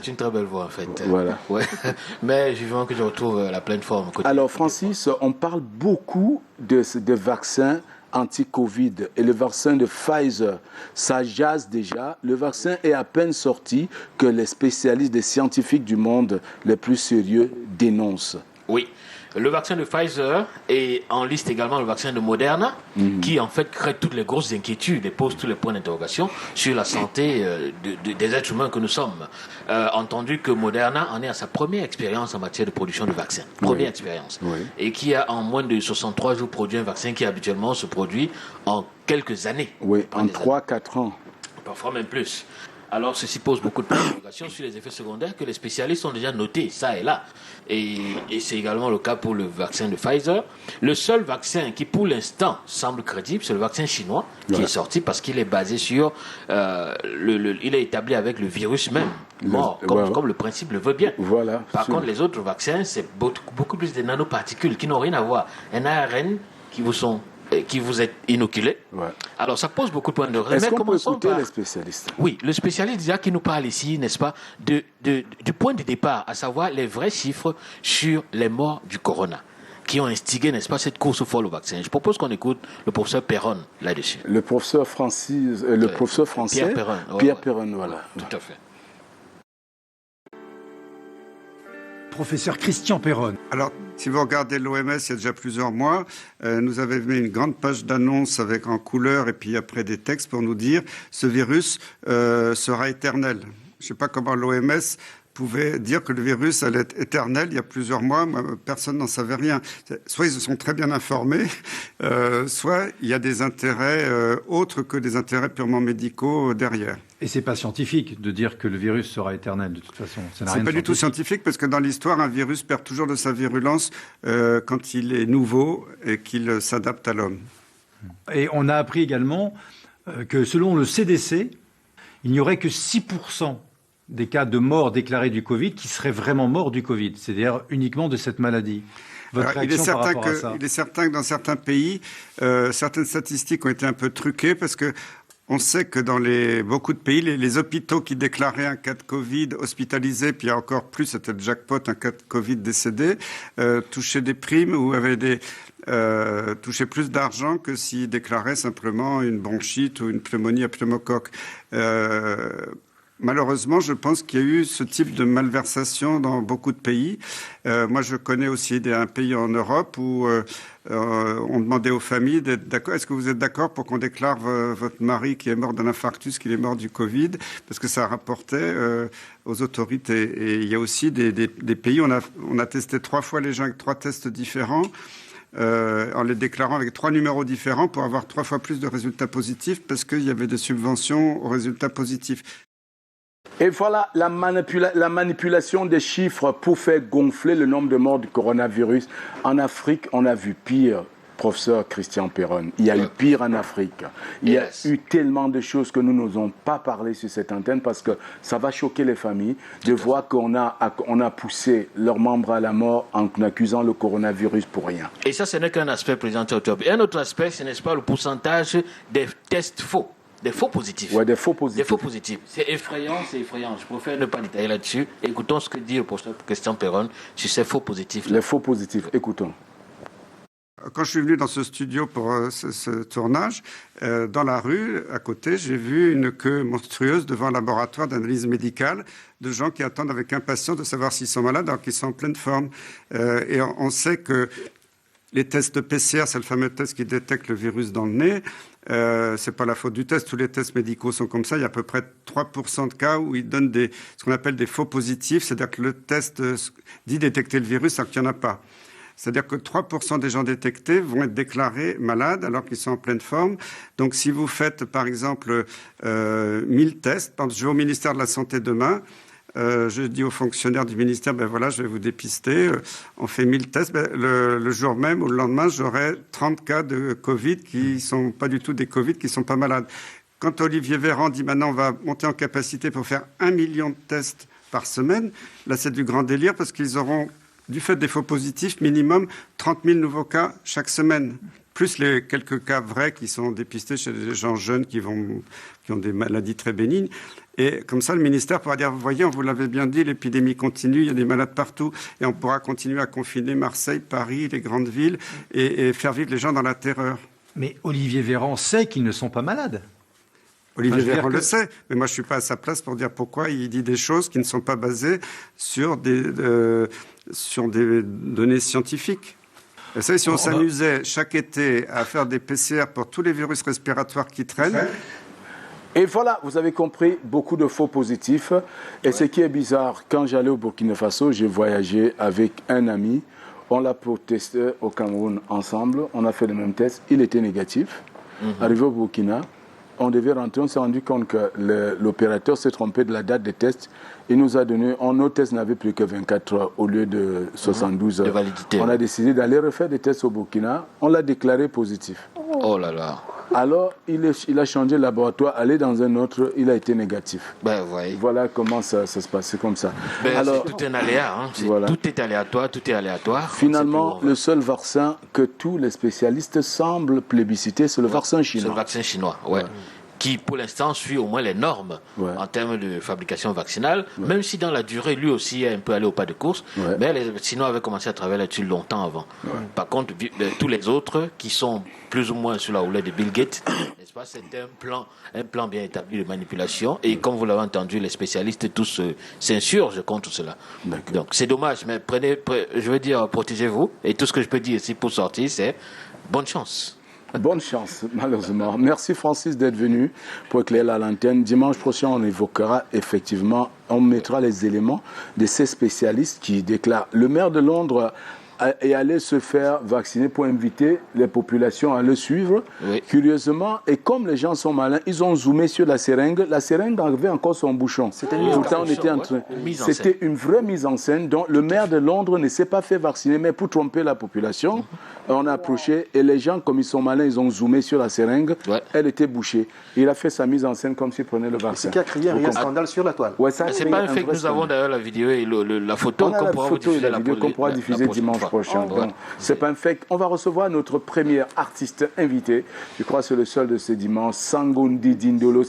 C'est une très belle voix en fait. Voilà. Ouais. Mais vivant que je retrouve la pleine forme. Alors Francis, on parle beaucoup de vaccins anti-Covid et le vaccin de Pfizer, ça jase déjà. Le vaccin est à peine sorti que les spécialistes, les scientifiques du monde les plus sérieux dénoncent. Oui. Le vaccin de Pfizer et en liste également le vaccin de Moderna, qui en fait crée toutes les grosses inquiétudes et pose tous les points d'interrogation sur la santé des êtres humains que nous sommes. Entendu que Moderna en est à sa première expérience en matière de production de vaccins. Première expérience. Oui. Et qui a en moins de 63 jours produit un vaccin qui habituellement se produit en quelques années. Oui, en 3-4 ans. Parfois même plus. Alors, ceci pose beaucoup de interrogations sur les effets secondaires que les spécialistes ont déjà notés, ça et là. Et c'est également le cas pour le vaccin de Pfizer. Le seul vaccin qui, pour l'instant, semble crédible, c'est le vaccin chinois qui est sorti parce qu'il est basé sur... il est établi avec le virus même, mort, comme le principe le veut bien. Voilà. Par contre, les autres vaccins, c'est beaucoup plus des nanoparticules qui n'ont rien à voir. Un ARN qui vous est inoculé. Ouais. Alors, ça pose beaucoup de points de regret. Est-ce qu'on peut écouter les spécialistes? Oui, le spécialiste déjà qui nous parle ici, n'est-ce pas, du point de départ, à savoir les vrais chiffres sur les morts du corona, qui ont instigé, n'est-ce pas, cette course folle au vaccin. Je propose qu'on écoute le professeur Perron là-dessus. Le professeur français, Pierre Perron. Pierre Perron, voilà. Tout à fait. Professeur Christian Perron. Alors, si vous regardez l'OMS, il y a déjà plusieurs mois, nous avait mis une grande page d'annonce avec en couleur et puis après des textes pour nous dire ce virus sera éternel. Je ne sais pas comment l'OMS pouvait dire que le virus allait être éternel il y a plusieurs mois. Personne n'en savait rien. Soit ils se sont très bien informés, soit il y a des intérêts autres que des intérêts purement médicaux derrière. Et c'est pas scientifique de dire que le virus sera éternel, de toute façon. C'est pas du tout scientifique, parce que dans l'histoire, un virus perd toujours de sa virulence quand il est nouveau et qu'il s'adapte à l'homme. Et on a appris également que selon le CDC, il n'y aurait que 6% des cas de mort déclarés du Covid qui seraient vraiment morts du Covid, c'est-à-dire uniquement de cette maladie. Alors, il est certain que dans certains pays, certaines statistiques ont été un peu truquées, parce que on sait que dans beaucoup de pays, les hôpitaux qui déclaraient un cas de Covid hospitalisé, puis encore plus, c'était le jackpot, un cas de Covid décédé, touchaient des primes ou touchaient plus d'argent que s'ils déclaraient simplement une bronchite ou une pneumonie à pneumocoque. Malheureusement, je pense qu'il y a eu ce type de malversation dans beaucoup de pays. Moi, je connais aussi un pays en Europe où on demandait aux familles d'être d'accord. Est-ce que vous êtes d'accord pour qu'on déclare votre mari qui est mort d'un infarctus, qu'il est mort du Covid? Parce que ça rapportait aux autorités. Et il y a aussi des pays où on a testé 3 fois les gens avec 3 tests différents. En les déclarant avec 3 numéros différents pour avoir 3 fois plus de résultats positifs, parce qu'il y avait des subventions aux résultats positifs. Et voilà la manipulation des chiffres pour faire gonfler le nombre de morts du coronavirus. En Afrique, on a vu pire, professeur Christian Perron. Il y a eu pire en Afrique. Il y a eu tellement de choses que nous n'osons pas parler sur cette antenne parce que ça va choquer les familles de voir qu'on a poussé leurs membres à la mort en accusant le coronavirus pour rien. Et ça, ce n'est qu'un aspect, président Théotop. Et un autre aspect, ce n'est pas le pourcentage des tests faux. Des faux positifs. Oui, des faux positifs. Des faux positifs. C'est effrayant, c'est effrayant. Je préfère ne pas détailler là-dessus. Écoutons ce que dit le professeur Christian Perron sur ces faux positifs. Les faux positifs, écoutons. Quand je suis venu dans ce studio pour ce tournage, dans la rue, à côté, j'ai vu une queue monstrueuse devant un laboratoire d'analyse médicale de gens qui attendent avec impatience de savoir s'ils sont malades alors qu'ils sont en pleine forme. Et on sait que les tests PCR, c'est le fameux test qui détecte le virus dans le nez. C'est pas la faute du test. Tous les tests médicaux sont comme ça. Il y a à peu près 3% de cas où ils donnent ce qu'on appelle des faux positifs. C'est-à-dire que le test dit détecter le virus alors qu'il n'y en a pas. C'est-à-dire que 3% des gens détectés vont être déclarés malades alors qu'ils sont en pleine forme. Donc si vous faites par exemple 1000 tests, je vais au ministère de la Santé demain, je dis aux fonctionnaires du ministère, ben voilà, je vais vous dépister, on fait 1000 tests, le jour même ou le lendemain, j'aurai 30 cas de Covid qui ne sont pas du tout des Covid, qui ne sont pas malades. Quand Olivier Véran dit maintenant on va monter en capacité pour faire 1 million de tests par semaine, là c'est du grand délire parce qu'ils auront, du fait des faux positifs, minimum 30 000 nouveaux cas chaque semaine. Plus les quelques cas vrais qui sont dépistés chez des gens jeunes qui ont des maladies très bénignes. Et comme ça, le ministère pourra dire, vous voyez, on vous l'avait bien dit, l'épidémie continue, il y a des malades partout, et on pourra continuer à confiner Marseille, Paris, les grandes villes, et faire vivre les gens dans la terreur. Mais Olivier Véran sait qu'ils ne sont pas malades. Olivier Véran le sait, mais moi je ne suis pas à sa place pour dire pourquoi il dit des choses qui ne sont pas basées sur des données scientifiques. Vous savez, si on s'amusait chaque été à faire des PCR pour tous les virus respiratoires qui traînent... Et voilà, vous avez compris, beaucoup de faux positifs. Et ce qui est bizarre, quand j'allais au Burkina Faso, j'ai voyagé avec un ami. On l'a testé au Cameroun ensemble. On a fait le même test. Il était négatif. Arrivé au Burkina, on devait rentrer. On s'est rendu compte que l'opérateur s'est trompé de la date des tests. Il nous a donné, nos tests n'avaient plus que 24 heures au lieu de 72 heures. De validité. On a décidé d'aller refaire des tests au Burkina. On l'a déclaré positif. Oh là là. Alors, il a changé de laboratoire, allé dans un autre, il a été négatif. Ben, voyez. Voilà comment ça se passait comme ça. Ben, alors, tout est un aléa. Hein. Voilà. Tout est aléatoire, tout est aléatoire. Finalement, le seul vaccin que tous les spécialistes semblent plébisciter, c'est le vaccin chinois. C'est le vaccin chinois, ouais. Qui, pour l'instant, suit au moins les normes en termes de fabrication vaccinale, même si dans la durée, lui aussi est un peu allé au pas de course. Mais les Chinois avaient commencé à travailler là-dessus longtemps avant. Par contre, tous les autres, qui sont plus ou moins sous la houlette de Bill Gates, n'est-ce pas, c'était un plan bien établi de manipulation. Et comme vous l'avez entendu, les spécialistes tous s'insurgent contre cela. Donc c'est dommage, mais je veux dire, protégez-vous. Et tout ce que je peux dire ici pour sortir, c'est bonne chance. Bonne chance, malheureusement. Merci Francis d'être venu pour éclairer la lanterne. Dimanche prochain, on évoquera effectivement, on mettra les éléments de ces spécialistes qui déclarent. Le maire de Londres est allé se faire vacciner pour inviter les populations à le suivre. Curieusement, et comme les gens sont malins, ils ont zoomé sur la seringue. La seringue avait encore son bouchon. Pourtant, on était en train. C'était une vraie mise en scène. Donc, le maire de Londres ne s'est pas fait vacciner, mais pour tromper la population, on a approché et les gens, comme ils sont malins, ils ont zoomé sur la seringue. Elle était bouchée. Il a fait sa mise en scène comme s'il prenait le vaccin. Ce qui a créé un scandale sur la toile. C'est pas un fait que nous avons d'ailleurs la vidéo et la photo qu'on pourra diffuser dimanche prochain. C'est pas un fake. On va recevoir notre premier artiste invité. Je crois que c'est le seul de ce dimanche, Sangondi Dindolo.